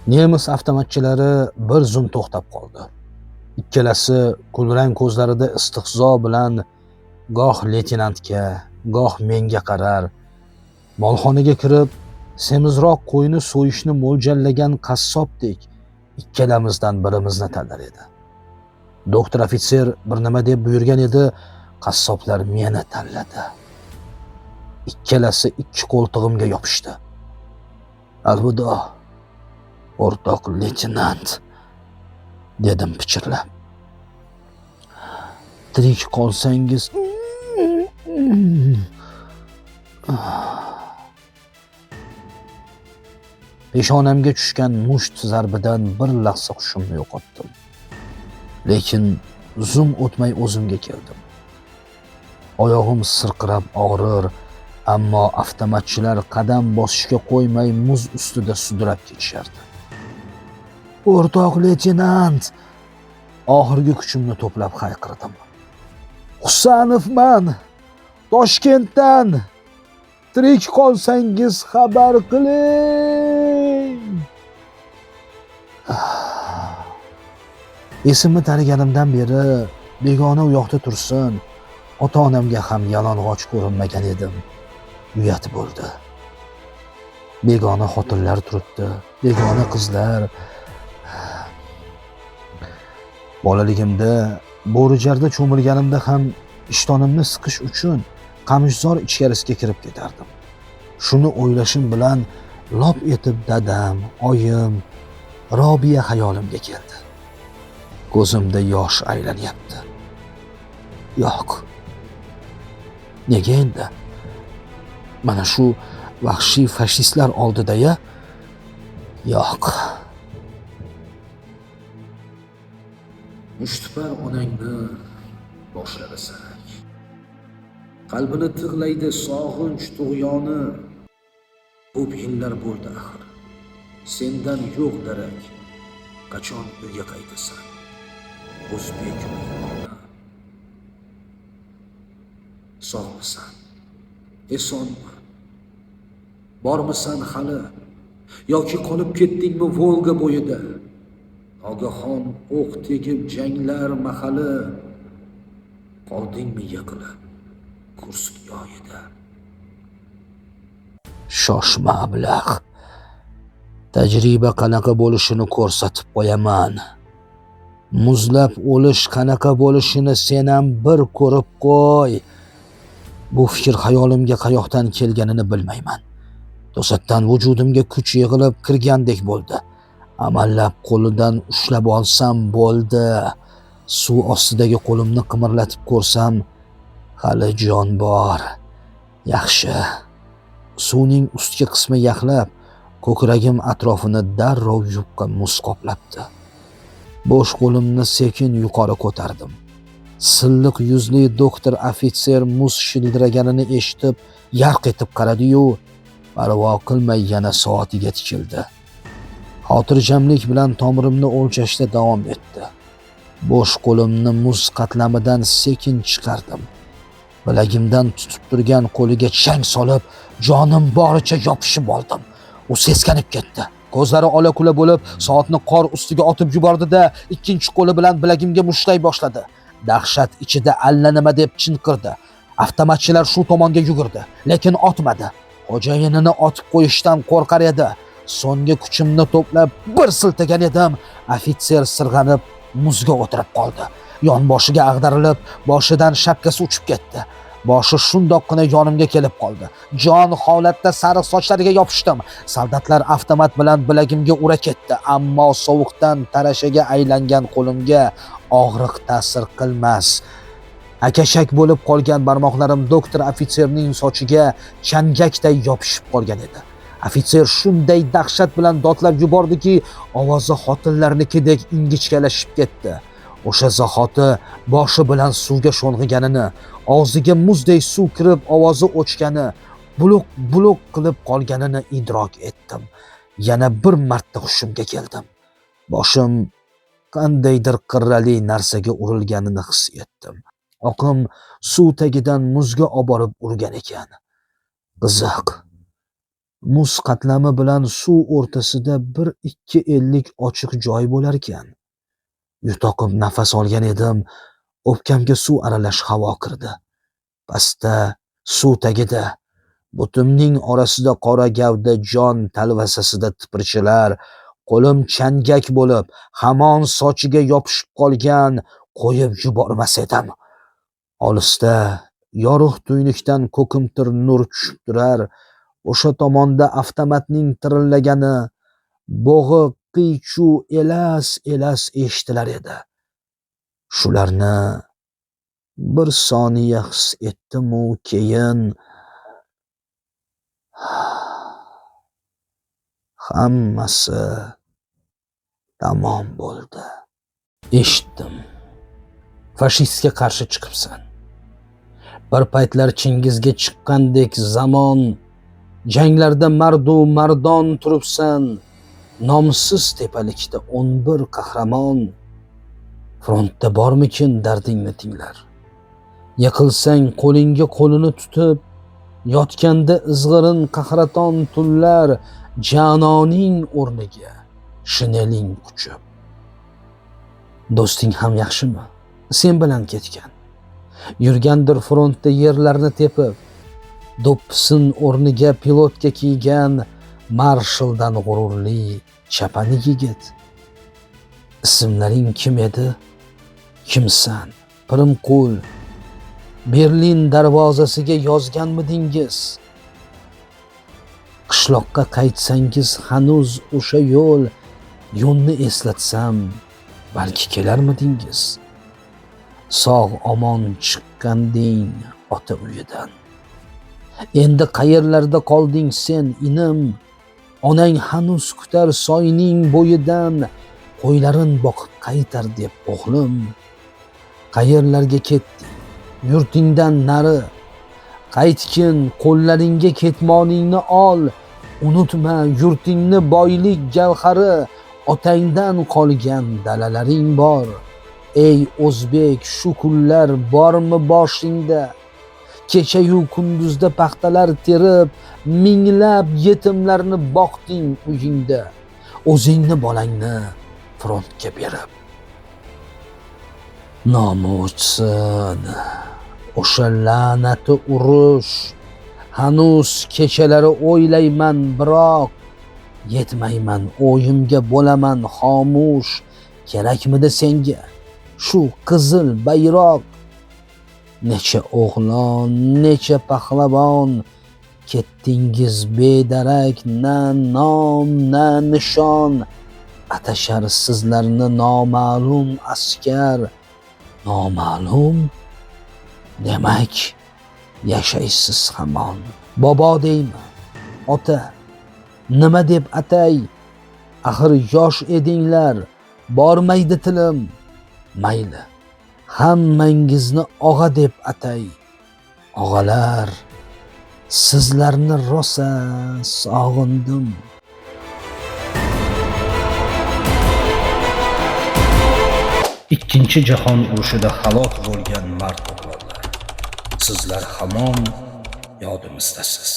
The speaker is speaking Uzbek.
Nemis avtomatchilari bir zum to'xtab qoldi. Ikkalasi kulrang ko'zlarida istehzo bilan goh leytenantga, goh menga qarar, molxonaga kirib, semizroq qo'yni so'yishni mo'ljallagan qassobdek ikkalamizdan birimizni tanlar edi. Doktor ofitser bir nima deb buyurgan edi, qassoblar meni tanladi. Ikkalasi ikki qo'ltig'imga yopishdi. Alvido, o'rtoq leytenant, dedim pichirlab. Tirik qolsangiz peshonamga tushgan musht zarbidan bir lahza hushimni yo'qotdim. Lekin zum o'tmay o'zimga keldim. Oyog'im sirqirab og'rir, ammo avtomatchilar qadam bosishga qo'ymay muz ustida sudrab ketishardi. O'rtoq leytenant, oxirgi kuchimni to'plab hayqirdim. Husanovman, Toshkentdan. Tirik qolsangiz xabar qiling. Esimni taniganimdan beri begona u yoqda tursin, ota-onamga ham yalang'och ko'rinmagan edim. Uyat bo'ldi. Begona xotinlar turibdi, begona qizlar. Bolaligimda bo'rijarda cho'milganimda ham ishtonimni siqish uchun qamishzor ichkarisiga kirib ketardim. Shuni o'ylashim bilan lop etib dadam, oyim, Robiya xayolimga keldi. Ko'zimda yosh aylanyapti. Yo'q. Nega endi? Mana shu vahshiy fashistlar oldida-ya? Yo'q. Mushtipar onangni boshlarasak. Qalbini tig'laydi sog'inch tug'yoni. Ko'p yillar bo'ldi axir. Sendan yo'q darak. Qachon uyga qaytasan? O'zbek ona. Sog'misan? Esonmi? Bormisan hali? Yoki qolib ketdingmi Volga bo'yida? Nogahon o'q tegib janglar mahali. Qoldingmi yiqilib Kursk yoyida? Shoshma ablah. Tajriba qanaqa bo'lishini ko'rsatib qo'yaman. Muzlab o'lish qanaqa bo'lishini sen ham bir ko'rib qo'y. Bu fikr xayolimga qayoqdan kelganini bilmayman. To'satdan vujudimga kuch yig'ilib kirgandek bo'ldi. Amallab qo'lidan ushlab olsam bo'ldi. Suv ostidagi qo'limni qimirlatib ko'rsam, hali jon bor. Yaxshi. Suvning ustki qismi yaxlab, ko'kragim atrofini darrov yupqa muz qoplabdi. Bo'sh qo'limni sekin yuqori ko'tardim. Silliq yuzli doktor ofitser muz shildiraganini eshitib, yarq etib qaradi-yu, parvo qilmay yana soatiga tikildi. Xotirjamlik bilan tomirimni o'lchashda davom etdi. Bo'sh qo'limni muz qatlamidan sekin chiqardim. Bilagimdan tutib turgan qo'liga chang solib, jonim boricha yopishib oldim. U seskanib ketdi. Ko'zlari ola-kula bo'lib, soatni qor ustiga otib yubordi-da, ikkinchi qo'li bilan bilagimga mushlay boshladi. Dahshat ichida allanima deb chinqirdi. Avtomatchilar shu tomonga yugurdi, lekin otmadi. Xo'jayinini otib qo'yishdan qo'rqar edi. So'nggi kuchimni to'plab bir siltagan edim. Ofitser sirg'anib muzga o'tirib qoldi. Yonboshiga ag'darilib, boshidan shapkasi uchib ketdi. Boshi shundoqqina yonimga kelib qoldi. Jon holatda sariq sochlariga yopishdim. Soldatlar avtomat bilan bilagimga ura ketdi, ammo sovuqdan tarashaga aylangan qo'limga og'riq ta'sir qilmas. Akashak bo'lib qolgan barmoqlarim doktor ofitserning sochiga changakday yopishib qolgan edi. Ofitser shunday dahshat bilan dodlab yubordiki, ovozi xotinlarnikidek ingichkalashib ketdi. O'sha zahoti boshi bilan suvga sho'ng'iganini, og'ziga muzdek suv kirib ovozi o'chgani, buluq qilib qolganini idrok etdim. Yana bir marta hushimga keldim. Boshim qandaydir qirrali narsaga urilganini his etdim. Oqim suv tagidan muzga oborib urgan ekan. Qiziq. Muz qatlami bilan suv o'rtasida 1-2 ellik ochiq joy bo'lar ekan. Yutoqib nafas olgan edim, o'pkamga suv aralash havo kirdi. Pastda, suv tagida, butimning orasida qora gavda jon talvasasida tipirchilar, qo'lim changak bo'lib, hamon sochiga yopishib qolgan, qo'yib yubormas edim. Olisda yorug' tuynukdan ko'kimtir nur tushib turar, o'sha tomonda avtomatning tirillagani, bo'g'iq qiy-chuv elas eshitilar edi. Shularni bir soniya his etdim-u, keyin hammasi tamom bo'ldi. Eshitdim. Fashistga qarshi chiqibsan. Bir paytlar Chingizga chiqqandek zamon, janglarda mardu mardon turibsan. Nomsiz tepalikda 11 qahramon. Frontda bormikin dardingni tinglar. Yiqilsang qo'lingga qo'lini tutib, yotganda izg'irin qahraton tunlar, janoning o'rniga shineling quchib. Do'sting ham yaxshimi? Sen bilan ketgan. Yurgandir frontda yerlarni tepib, do'ppisin o'rniga pilotga kiygan marshaldan g'ururli chapani yigit. Ismlaring kim edi? Kimsan? Pirimqul. Berlin darvozasiga yozganmidingiz? Qishloqqa qaytsangiz hanuz o'sha yo'lni eslatsam, balki kelarmidingiz? Sog' omon chiqqanding ota uyidan. Endi qayerlarda qolding sen, inim? Onang hanuz kutar soyning bo'yidan, qo'ylarin boqib qaytar deb o'g'lim. Qayerlarga ketding? Yurtingdan nari. Qaytgin, qo'llaringga ketmoningni ol. Unutma yurtingni boylik gavhari, otangdan qolgan dalalaring bor. Ey o'zbek, shu kunlar bormi boshingda? Kecha-yu kunduzda paxtalar terib, minglab yetimlarni boqding uyingda. O'zingni bolangni frontga berib. Nomi o'chsin, o'sha la'nati urush. Hanuz kechalari o'ylayman, biroq yetmayman, o'yimga bo'laman xomush. Kerakmidi senga shu qizil bayroq? Necha o'g'lon, necha pahlavon ketdingiz bedarak, na nom, na nishon. Atashar sizlarni noma'lum askar. Noma'lum? Demak, yashaysiz hamon. Bobo deyman, ota, nima deb atay? Axir yosh edinglar, bormaydi tilim. Mayli, hammangizni og'a deb atay. Og'alar, sizlarni rosa sog'indim. Ikkinchi jahon urushida halok bo'lgan mard o'g'lonlar, sizlar hamon yodimizdasiz.